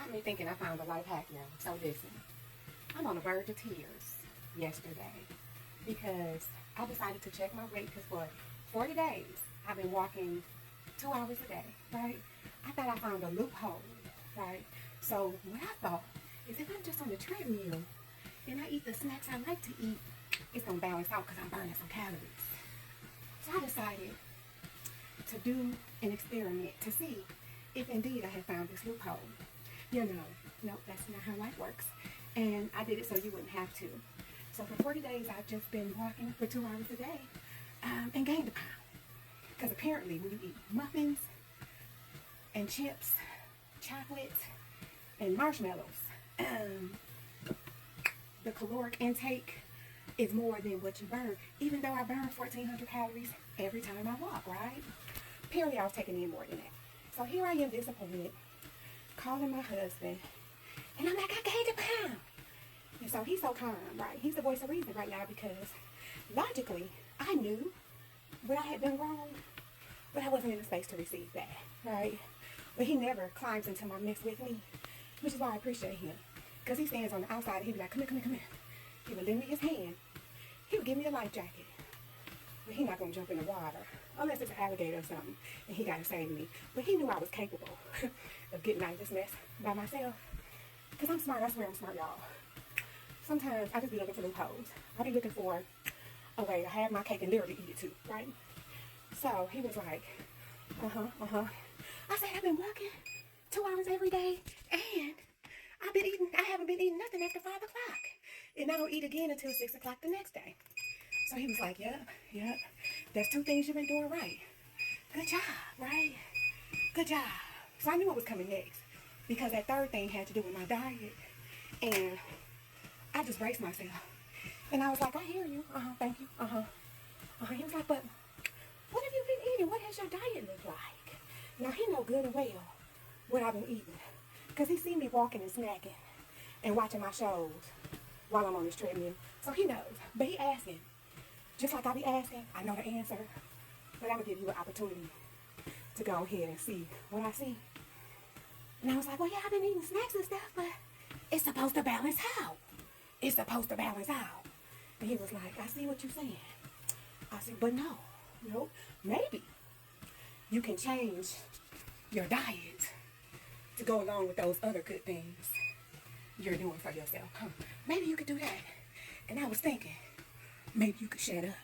got me thinking I found a life hack now. So listen, I'm on the verge of tears yesterday because I decided to check my weight because for 40 days I've been walking 2 hours a day, right? I thought I found a loophole, right? So what I thought is if I'm just on the treadmill and I eat the snacks I like to eat, it's going to balance out because I'm burning some calories. So I decided to do an experiment to see if indeed I had found this loophole. You know, no, that's not how life works. And I did it so you wouldn't have to. So for 40 days, I've just been walking for 2 hours a day and gained a pound. Because apparently when you eat muffins and chips, chocolate, and marshmallows, the caloric intake is more than what you burn, even though I burn 1,400 calories every time I walk, right? Apparently I was taking in more than that. So here I am disappointed, calling my husband, and I'm like, I gained a pound. And so he's so calm, right? He's the voice of reason right now because logically, I knew what I had done wrong, but I wasn't in the space to receive that, right? But he never climbs into my mess with me, which is why I appreciate him. Because he stands on the outside and he'd be like, come here, come here, come here. He would lend me his hand. He would give me a life jacket. But he's not going to jump in the water unless it's an alligator or something and he got to save me. But he knew I was capable of getting out of this mess by myself. Because I'm smart. I swear I'm smart, y'all. Sometimes I just be looking for loopholes. I be looking for a way to have my cake and literally eat it too, right? So he was like, I said, I've been walking 2 hours every day and I haven't been eating nothing after 5 o'clock. And I don't eat again until 6 o'clock the next day. So he was like, yep, that's 2 things you've been doing right. Good job, right? Good job. So I knew what was coming next because that third thing had to do with my diet. And I just braced myself. And I was like, I hear you. Thank you. He was like, but what have you been eating? What has your diet looked like? Now, he know good and well what I've been eating. Because he seen me walking and snacking and watching my shows while I'm on this treadmill. So he knows. But he asking. Just like I be asking, I know the answer. But I'm going to give you an opportunity to go ahead and see what I see. And I was like, well, yeah, I've been eating snacks and stuff, but it's supposed to balance out. It's supposed to balance out. And he was like, I see what you're saying. I said, but no, maybe you can change your diet to go along with those other good things you're doing for yourself. Maybe you could do that. And I was thinking, maybe you could shut up.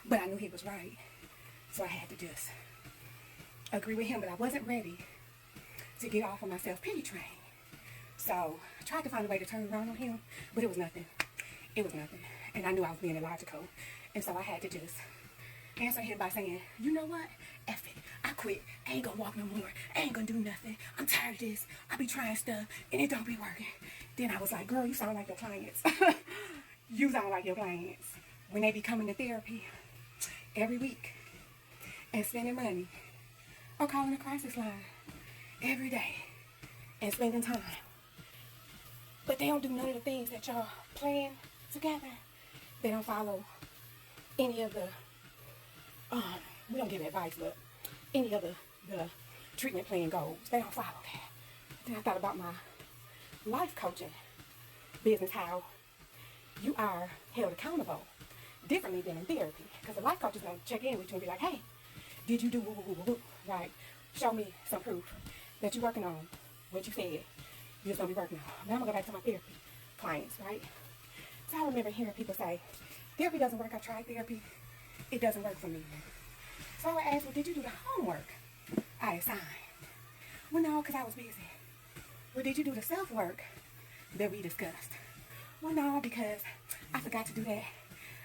But I knew he was right. So I had to just agree with him, but I wasn't ready to get off of my self-pity train. So I tried to find a way to turn around on him, but it was nothing. It was nothing. And I knew I was being illogical. And so I had to just answer him by saying, you know what? F it. I quit. I ain't gonna walk no more. I ain't gonna do nothing. I'm tired of this. I be trying stuff and it don't be working. Then I was like, girl, you sound like your clients. You sound like your clients. When they be coming to therapy every week and spending money or calling a crisis line every day and spending time. But they don't do none of the things that y'all plan together. They don't follow any of the, we don't give advice, but any of the treatment plan goals. They don't follow that. Then I thought about my life coaching business, how you are held accountable differently than in therapy. Because the life coach is going to check in with you and be like, hey, did you do woo, woo, woo, woo, right? Show me some proof that you're working on what you said you're going to be working on. Now I'm going to go back to my therapy clients, right? So I remember hearing people say, therapy doesn't work. I tried therapy. It doesn't work for me. So I would ask, well, did you do the homework I assigned? Well, no, because I was busy. Well, did you do the self-work that we discussed? Well, no, because I forgot to do that.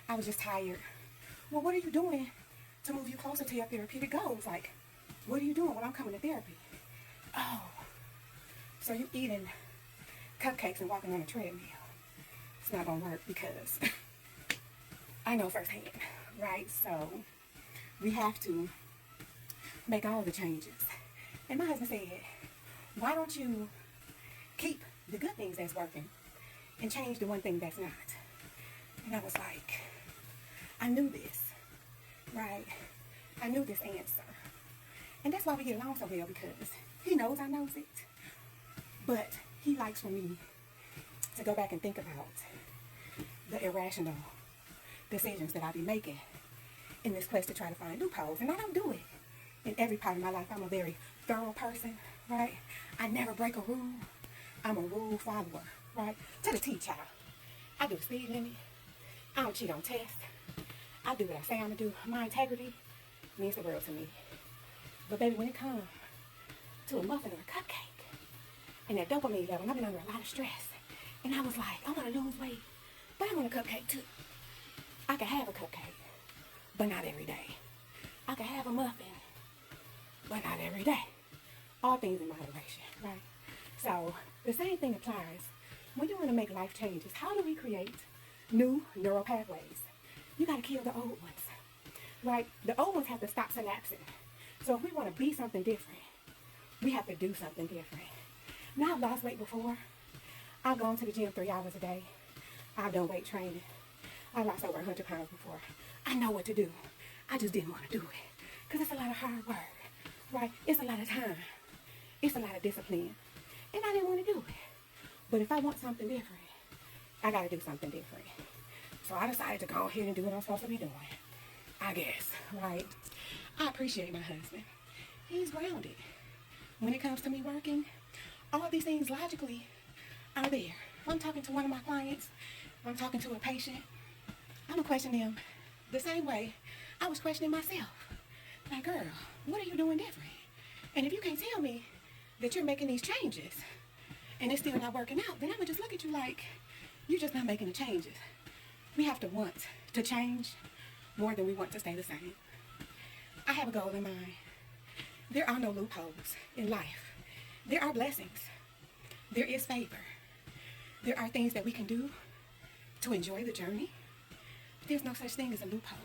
I was just tired. Well, what are you doing to move you closer to your therapeutic goals? Like, what are you doing when I'm coming to therapy? Oh, so you eating cupcakes and walking on a treadmill. It's not going to work because I know firsthand, right? So we have to make all the changes. And my husband said, why don't you keep the good things that's working and change the one thing that's not? And I was like, I knew this, right? I knew this answer. And that's why we get along so well, because he knows I knows it. But he likes for me to go back and think about the irrational decisions that I be making in this quest to try to find loopholes. And I don't do it in every part of my life. I'm a very thorough person, right? I never break a rule. I'm a rule follower, right? To the T, child. I do the speed limit. I don't cheat on tests. I do what I say I'm going to do. My integrity means the world to me. But baby, when it comes to a muffin or a cupcake and that dopamine level, I've been under a lot of stress. And I was like, I want to lose weight, but I want a cupcake too. I can have a cupcake, but not every day. I can have a muffin, but not every day. All things in moderation, right? So the same thing applies when you want to make life changes. How do we create new neural pathways? You got to kill the old ones, right? The old ones have to stop synapsing. So if we want to be something different, we have to do something different. Now, I've lost weight before. I've gone to the gym 3 hours a day. I've done weight training. I lost over 100 pounds before. I know what to do. I just didn't want to do it because it's a lot of hard work, right? It's a lot of time. It's a lot of discipline. And I didn't want to do it. But if I want something different, I got to do something different. So I decided to go ahead and do what I'm supposed to be doing, I guess, right? I appreciate my husband. He's grounded. When it comes to me working, all these things logically are there. If I'm talking to one of my clients, if I'm talking to a patient, I'm going to question them the same way I was questioning myself. Like, girl, what are you doing different? And if you can't tell me that you're making these changes and it's still not working out, then I'm going to just look at you like you're just not making the changes. We have to want to change more than we want to stay the same. I have a goal in mind. There are no loopholes in life. There are blessings. There is favor. There are things that we can do to enjoy the journey. There's no such thing as a loophole.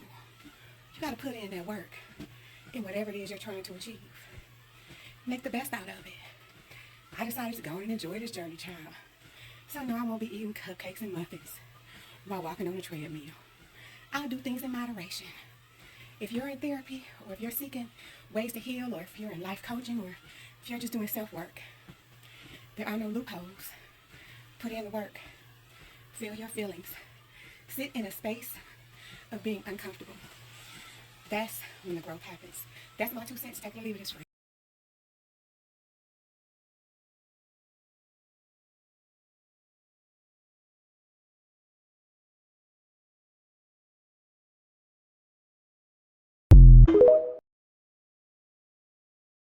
You got to put in that work in whatever it is you're trying to achieve. Make the best out of it. I decided to go and enjoy this journey, child. So no, I won't be eating cupcakes and muffins while walking on a treadmill. I'll do things in moderation. If you're in therapy, or if you're seeking ways to heal, or if you're in life coaching, or if you're just doing self-work, there are no loopholes. Put in the work. Feel your feelings. Sit in a space of being uncomfortable. That's when the growth happens. That's my 2 cents. Take it or leave it. It's free.